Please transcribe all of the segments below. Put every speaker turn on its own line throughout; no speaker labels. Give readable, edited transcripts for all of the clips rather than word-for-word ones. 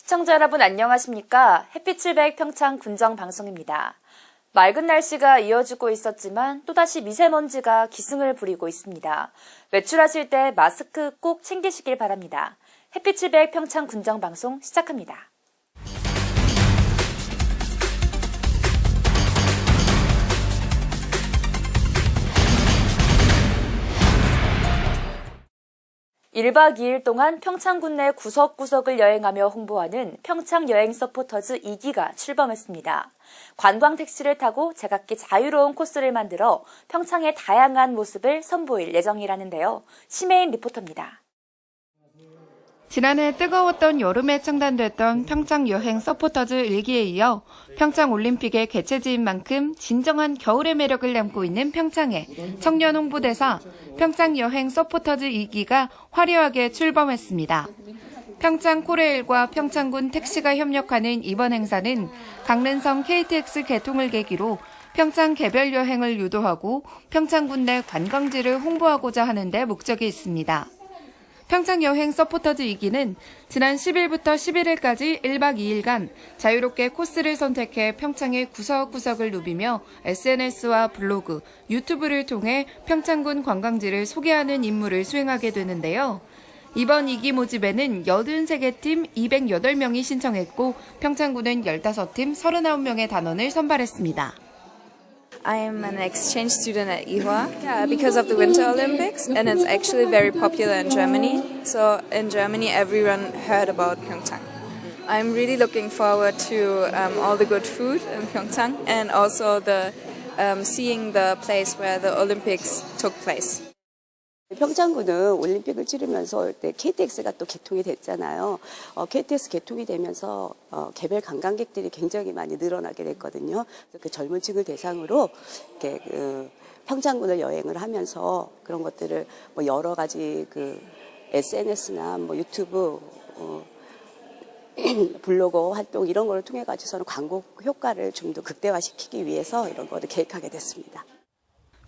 시청자 여러분 안녕하십니까? 햇빛700 평창 군정방송입니다. 맑은 날씨가 이어지고 있었지만 또다시 미세먼지가 기승을 부리고 있습니다. 외출하실 때 마스크 꼭 챙기시길 바랍니다. 햇빛700 평창 군정방송 시작합니다. (1박 2일) 동안 평창군 내 구석구석을 여행하며 홍보하는 평창 여행 서포터즈 2기가 출범했습니다. 관광 택시를 타고 제각기 자유로운 코스를 만들어 평창의 다양한 모습을 선보일 예정이라는데요. 심혜인 리포터입니다.
지난해 뜨거웠던 여름에 창단됐던 평창 여행 서포터즈 1기에 이어 평창 올림픽의 개최지인 만큼 진정한 겨울의 매력을 담고 있는 평창의 청년 홍보대사 평창 여행 서포터즈 2기가 화려하게 출범했습니다. 평창 코레일과 평창군 택시가 협력하는 이번 행사는 강릉성 KTX 개통을 계기로 평창 개별 여행을 유도하고 평창군 내 관광지를 홍보하고자 하는 데 목적이 있습니다. 평창 여행 서포터즈 2기는 지난 10일부터 11일까지 1박 2일간 자유롭게 코스를 선택해 평창의 구석구석을 누비며 SNS와 블로그, 유튜브를 통해 평창군 관광지를 소개하는 임무를 수행하게 되는데요. 이번 2기 모집에는 83개 팀 208명이 신청했고 평창군은 15팀 39명의 단원을 선발했습니다.
I'm an exchange student at IHWA because of the Winter Olympics, and it's actually very popular in Germany. So in Germany, everyone heard about Pyeongchang. I'm really looking forward to all the good food in Pyeongchang and also seeing the place where the Olympics took place.
평창군은 올림픽을 치르면서 KTX가 또 개통이 됐잖아요. KTX 개통이 되면서 개별 관광객들이 굉장히 많이 늘어나게 됐거든요. 그 젊은 층을 대상으로 이렇게 평창군을 여행을 하면서 그런 것들을 뭐 여러 가지 SNS나 뭐 유튜브, 블로거 활동 이런 거를 통해 가지고서는 광고 효과를 좀 더 극대화시키기 위해서 이런 거를 계획하게 됐습니다.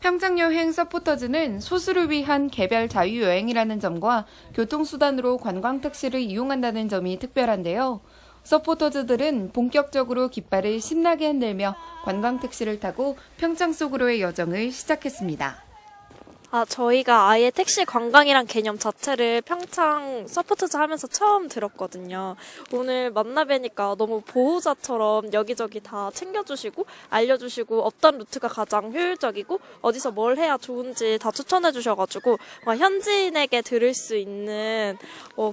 평창 여행 서포터즈는 소수를 위한 개별 자유여행이라는 점과 교통수단으로 관광택시를 이용한다는 점이 특별한데요. 서포터즈들은 본격적으로 깃발을 신나게 흔들며 관광택시를 타고 평창 속으로의 여정을 시작했습니다.
저희가 아예 택시 관광이란 개념 자체를 평창 서포터즈 하면서 처음 들었거든요. 오늘 만나 뵈니까 너무 보호자처럼 여기저기 다 챙겨주시고 알려주시고 어떤 루트가 가장 효율적이고 어디서 뭘 해야 좋은지 다 추천해 주셔가지고 현지인에게 들을 수 있는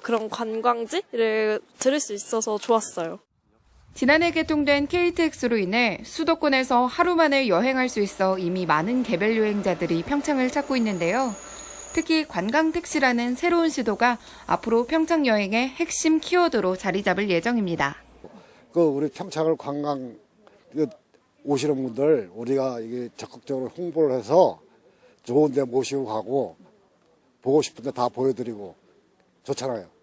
그런 관광지를 들을 수 있어서 좋았어요.
지난해 개통된 KTX로 인해 수도권에서 하루 만에 여행할 수 있어 이미 많은 개별 여행자들이 평창을 찾고 있는데요. 특히 관광택시라는 새로운 시도가 앞으로 평창 여행의 핵심 키워드로 자리 잡을 예정입니다.
우리 평창을 관광 오시는 분들 우리가 이게 적극적으로 홍보를 해서 좋은 데 모시고 가고 보고 싶은 데 다 보여드리고 좋잖아요.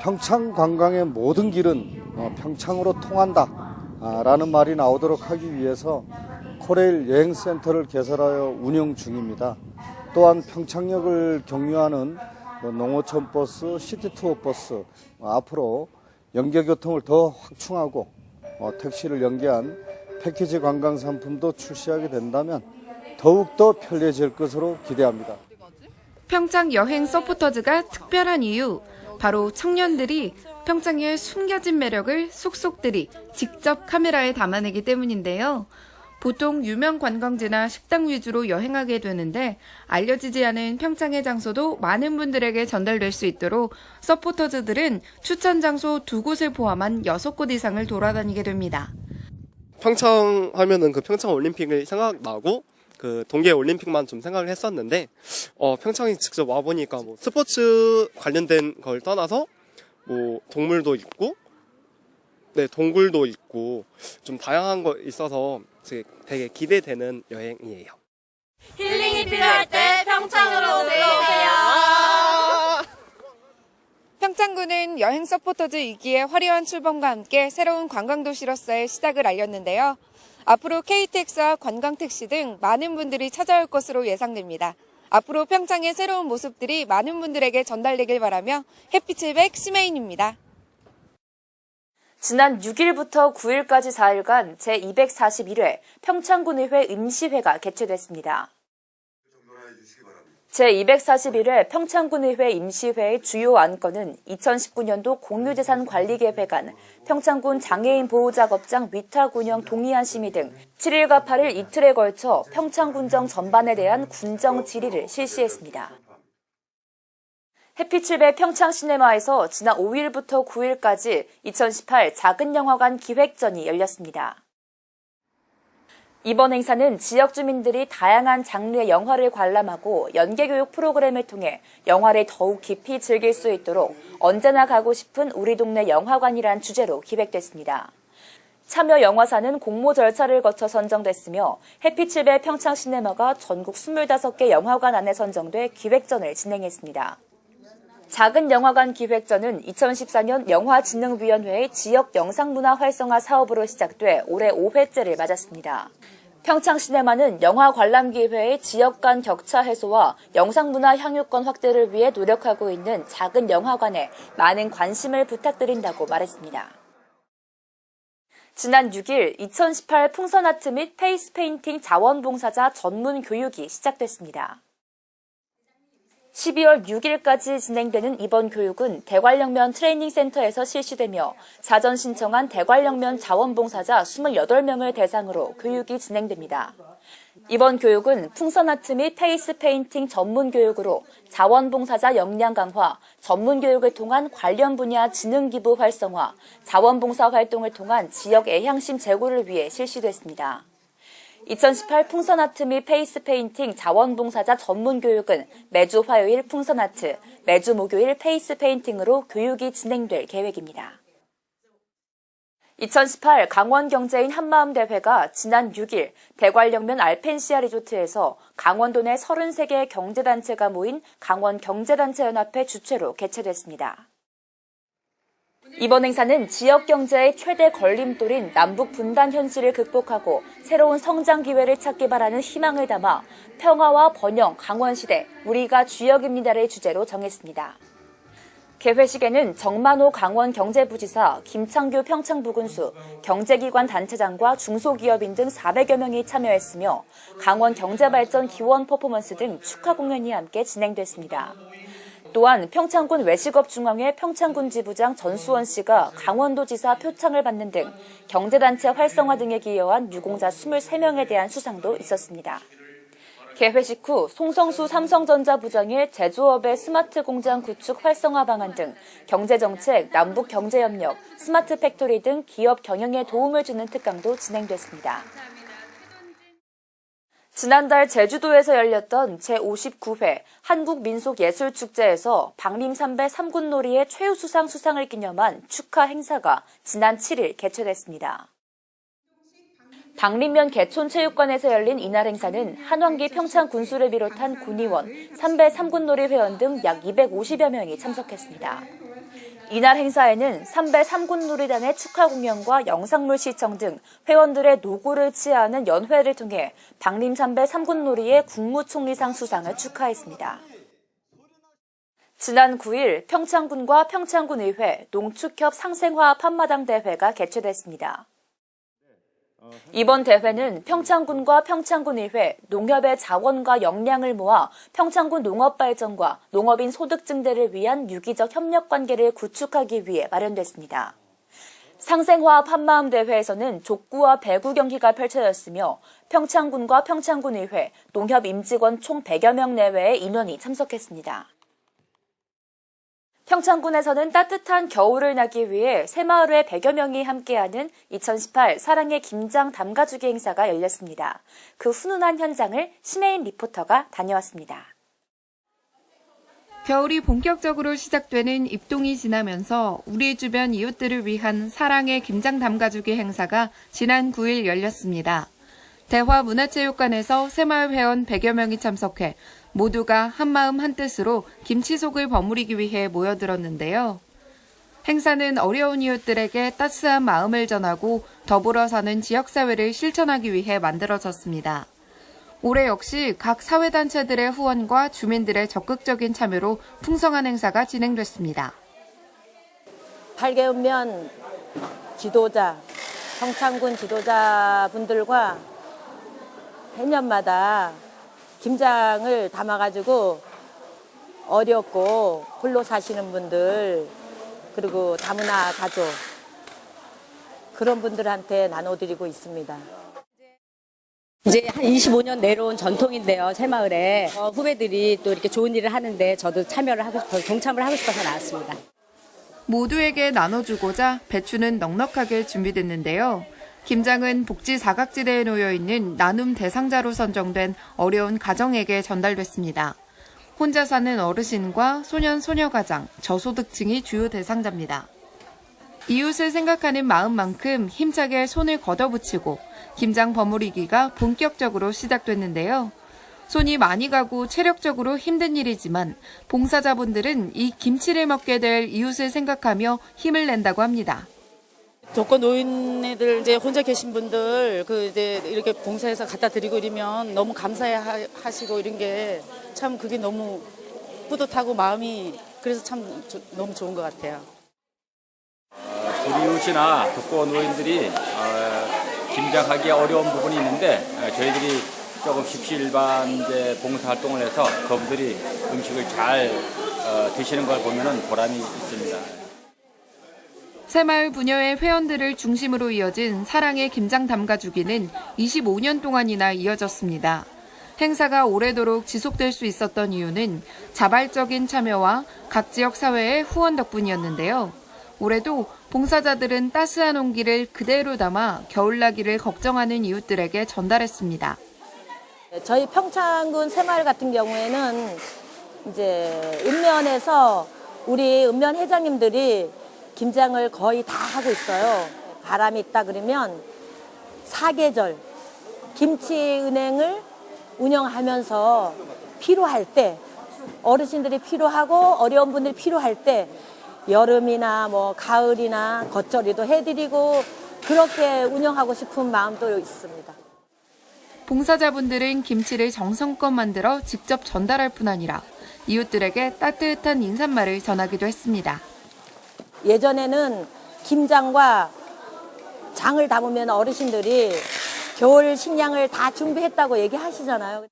평창 관광의 모든 길은 평창으로 통한다 라는 말이 나오도록 하기 위해서 코레일 여행센터를 개설하여 운영 중입니다. 또한 평창역을 경유하는 농어촌 버스, 시티투어 버스 앞으로 연계교통을 더 확충하고 택시를 연계한 패키지 관광 상품도 출시하게 된다면 더욱더 편리해질 것으로 기대합니다.
평창 여행 서포터즈가 특별한 이유, 바로 청년들이 평창의 숨겨진 매력을 속속들이 직접 카메라에 담아내기 때문인데요. 보통 유명 관광지나 식당 위주로 여행하게 되는데 알려지지 않은 평창의 장소도 많은 분들에게 전달될 수 있도록 서포터즈들은 추천 장소 2곳을 포함한 6곳 이상을 돌아다니게 됩니다.
평창 하면은 평창 올림픽을 생각나고 동계 올림픽만 좀 생각을 했었는데 평창에 직접 와보니까 스포츠 관련된 걸 떠나서 동물도 있고 동굴도 있고 좀 다양한 거 있어서 되게 기대되는 여행이에요.
힐링이 필요할 때 평창으로 오세요.
평창군은 여행 서포터즈 2기의 화려한 출범과 함께 새로운 관광도시로서의 시작을 알렸는데요. 앞으로 KTX와 관광택시 등 많은 분들이 찾아올 것으로 예상됩니다. 앞으로 평창의 새로운 모습들이 많은 분들에게 전달되길 바라며 햇빛700 심혜인입니다.
지난 6일부터 9일까지 4일간 제241회 평창군의회 임시회가 개최됐습니다. 제241회 평창군의회 임시회의 주요 안건은 2019년도 공유재산관리계획안, 평창군 장애인 보호작업장 위탁 운영 동의안 심의 등 7일과 8일 이틀에 걸쳐 평창군정 전반에 대한 군정 질의를 실시했습니다. 해피칠배 평창시네마에서 지난 5일부터 9일까지 2018 작은 영화관 기획전이 열렸습니다. 이번 행사는 지역 주민들이 다양한 장르의 영화를 관람하고 연계교육 프로그램을 통해 영화를 더욱 깊이 즐길 수 있도록 언제나 가고 싶은 우리 동네 영화관이란 주제로 기획됐습니다. 참여 영화사는 공모 절차를 거쳐 선정됐으며 해피칠배 평창시네마가 전국 25개 영화관 안에 선정돼 기획전을 진행했습니다. 작은 영화관 기획전은 2014년 영화진흥위원회의 지역 영상문화 활성화 사업으로 시작돼 올해 5회째를 맞았습니다. 평창시네마는 영화 관람 기회의 지역 간 격차 해소와 영상문화 향유권 확대를 위해 노력하고 있는 작은 영화관에 많은 관심을 부탁드린다고 말했습니다. 지난 6일 2018 풍선아트 및 페이스 페인팅 자원봉사자 전문 교육이 시작됐습니다. 12월 6일까지 진행되는 이번 교육은 대관령면 트레이닝센터에서 실시되며 사전 신청한 대관령면 자원봉사자 28명을 대상으로 교육이 진행됩니다. 이번 교육은 풍선아트 및 페이스 페인팅 전문 교육으로 자원봉사자 역량 강화, 전문 교육을 통한 관련 분야 지능 기부 활성화, 자원봉사 활동을 통한 지역 애향심 제고를 위해 실시됐습니다. 2018 풍선아트 및 페이스 페인팅 자원봉사자 전문 교육은 매주 화요일 풍선아트, 매주 목요일 페이스 페인팅으로 교육이 진행될 계획입니다. 2018 강원경제인 한마음대회가 지난 6일 대관령면 알펜시아 리조트에서 강원도 내 33개 경제단체가 모인 강원경제단체연합회 주최로 개최됐습니다. 이번 행사는 지역 경제의 최대 걸림돌인 남북 분단 현실을 극복하고 새로운 성장 기회를 찾기 바라는 희망을 담아 평화와 번영 강원시대 우리가 주역입니다를 주제로 정했습니다. 개회식에는 정만호 강원경제부지사, 김창규 평창부군수, 경제기관 단체장과 중소기업인 등 400여 명이 참여했으며 강원경제발전 기원 퍼포먼스 등 축하 공연이 함께 진행됐습니다. 또한 평창군 외식업중앙회 평창군 지부장 전수원 씨가 강원도지사 표창을 받는 등 경제단체 활성화 등에 기여한 유공자 23명에 대한 수상도 있었습니다. 개회식 후 송성수 삼성전자 부장의 제조업의 스마트 공장 구축 활성화 방안 등 경제정책, 남북경제협력, 스마트 팩토리 등 기업 경영에 도움을 주는 특강도 진행됐습니다. 지난달 제주도에서 열렸던 제59회 한국민속예술축제에서 박림삼배 3군놀이의 최우수상 수상을 기념한 축하 행사가 지난 7일 개최됐습니다. 박림면 개촌체육관에서 열린 이날 행사는 한왕기 평창군수를 비롯한 군의원, 삼배 3군놀이 회원 등 약 250여 명이 참석했습니다. 이날 행사에는 삼배 3군놀이단의 축하 공연과 영상물 시청 등 회원들의 노고를 치하하는 연회를 통해 박림 삼배 3군놀이의 국무총리상 수상을 축하했습니다. 지난 9일 평창군과 평창군의회 농축협 상생화합 한마당 대회가 개최됐습니다. 이번 대회는 평창군과 평창군의회, 농협의 자원과 역량을 모아 평창군 농업발전과 농업인 소득 증대를 위한 유기적 협력관계를 구축하기 위해 마련됐습니다. 상생화합 한마음대회에서는 족구와 배구 경기가 펼쳐졌으며 평창군과 평창군의회, 농협 임직원 총 100여 명 내외의 인원이 참석했습니다. 평창군에서는 따뜻한 겨울을 나기 위해 새마을회 100여 명이 함께하는 2018 사랑의 김장 담가주기 행사가 열렸습니다. 그 훈훈한 현장을 심혜인 리포터가 다녀왔습니다.
겨울이 본격적으로 시작되는 입동이 지나면서 우리 주변 이웃들을 위한 사랑의 김장 담가주기 행사가 지난 9일 열렸습니다. 대화문화체육관에서 새마을 회원 100여 명이 참석해 모두가 한마음 한뜻으로 김치속을 버무리기 위해 모여들었는데요. 행사는 어려운 이웃들에게 따스한 마음을 전하고 더불어 사는 지역사회를 실천하기 위해 만들어졌습니다. 올해 역시 각 사회단체들의 후원과 주민들의 적극적인 참여로 풍성한 행사가 진행됐습니다.
밝게 오면 지도자, 평창군 지도자분들과 해년마다 김장을 담아가지고 어렵고 홀로 사시는 분들, 그리고 다문화 가족, 그런 분들한테 나눠드리고 있습니다.
이제 한 25년 내려온 전통인데요, 새마을에. 후배들이 또 이렇게 좋은 일을 하는데 저도 참여를 하고 싶어서, 동참을 하고 싶어서 나왔습니다.
모두에게 나눠주고자 배추는 넉넉하게 준비됐는데요. 김장은 복지 사각지대에 놓여 있는 나눔 대상자로 선정된 어려운 가정에게 전달됐습니다. 혼자 사는 어르신과 소년, 소녀가장, 저소득층이 주요 대상자입니다. 이웃을 생각하는 마음만큼 힘차게 손을 걷어붙이고 김장 버무리기가 본격적으로 시작됐는데요. 손이 많이 가고 체력적으로 힘든 일이지만 봉사자분들은 이 김치를 먹게 될 이웃을 생각하며 힘을 낸다고 합니다.
독거 노인네들 이제 혼자 계신 분들 이제 이렇게 봉사해서 갖다 드리고 이러면 너무 감사해 하시고 이런 게 참 그게 너무 뿌듯하고 마음이 그래서 참 너무 좋은 것 같아요.
불이웃이나 독거 노인들이 김장하기 어려운 부분이 있는데 저희들이 조금 십시일반 봉사활동을 해서 그분들이 음식을 잘 드시는 걸 보면 보람이 있습니다.
새마을 부녀회 회원들을 중심으로 이어진 사랑의 김장 담가주기는 25년 동안이나 이어졌습니다. 행사가 오래도록 지속될 수 있었던 이유는 자발적인 참여와 각 지역 사회의 후원 덕분이었는데요. 올해도 봉사자들은 따스한 온기를 그대로 담아 겨울나기를 걱정하는 이웃들에게 전달했습니다.
저희 평창군 새마을 같은 경우에는 이제 읍면에서 우리 읍면 회장님들이 김장을 거의 다 하고 있어요. 바람이 있다 그러면 사계절 김치은행을 운영하면서 필요할 때, 어르신들이 필요하고 어려운 분들이 필요할 때 여름이나 뭐 가을이나 겉절이도 해드리고 그렇게 운영하고 싶은 마음도 있습니다.
봉사자분들은 김치를 정성껏 만들어 직접 전달할 뿐 아니라 이웃들에게 따뜻한 인사말을 전하기도 했습니다.
예전에는 김장과 장을 담으면 어르신들이 겨울 식량을 다 준비했다고 얘기하시잖아요.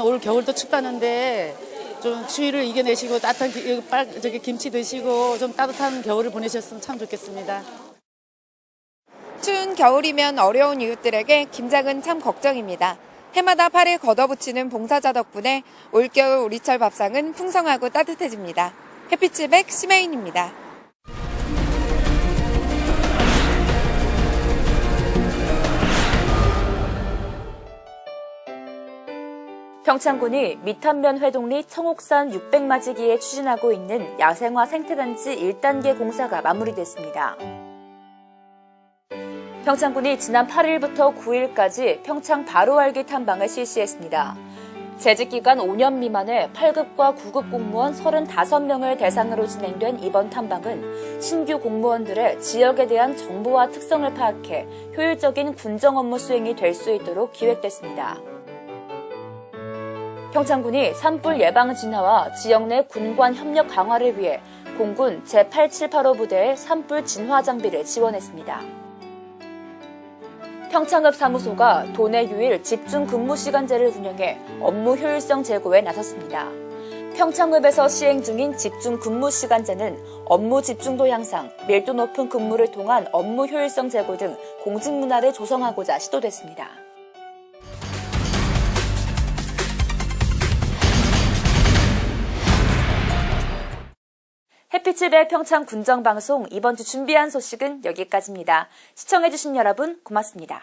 올 겨울도 춥다는데 좀 추위를 이겨내시고 따뜻한 김치 드시고 좀 따뜻한 겨울을 보내셨으면 참 좋겠습니다.
추운 겨울이면 어려운 이웃들에게 김장은 참 걱정입니다. 해마다 팔을 걷어붙이는 봉사자 덕분에 올겨울 우리철 밥상은 풍성하고 따뜻해집니다. 햇빛집백 심혜인입니다.
평창군이 밑한면 회동리 청옥산 600마지기에 추진하고 있는 야생화 생태단지 1단계 공사가 마무리됐습니다. 평창군이 지난 8일부터 9일까지 평창 바로알기 탐방을 실시했습니다. 재직기간 5년 미만의 8급과 9급 공무원 35명을 대상으로 진행된 이번 탐방은 신규 공무원들의 지역에 대한 정보와 특성을 파악해 효율적인 군정 업무 수행이 될 수 있도록 기획됐습니다. 평창군이 산불 예방 진화와 지역 내 군관 협력 강화를 위해 공군 제8785 부대의 산불 진화 장비를 지원했습니다. 평창읍 사무소가 도내 유일 집중 근무 시간제를 운영해 업무 효율성 제고에 나섰습니다. 평창읍에서 시행 중인 집중 근무 시간제는 업무 집중도 향상, 밀도 높은 근무를 통한 업무 효율성 제고 등 공직 문화를 조성하고자 시도됐습니다. 햇빛집의 평창 군정방송 이번 주 준비한 소식은 여기까지입니다. 시청해주신 여러분 고맙습니다.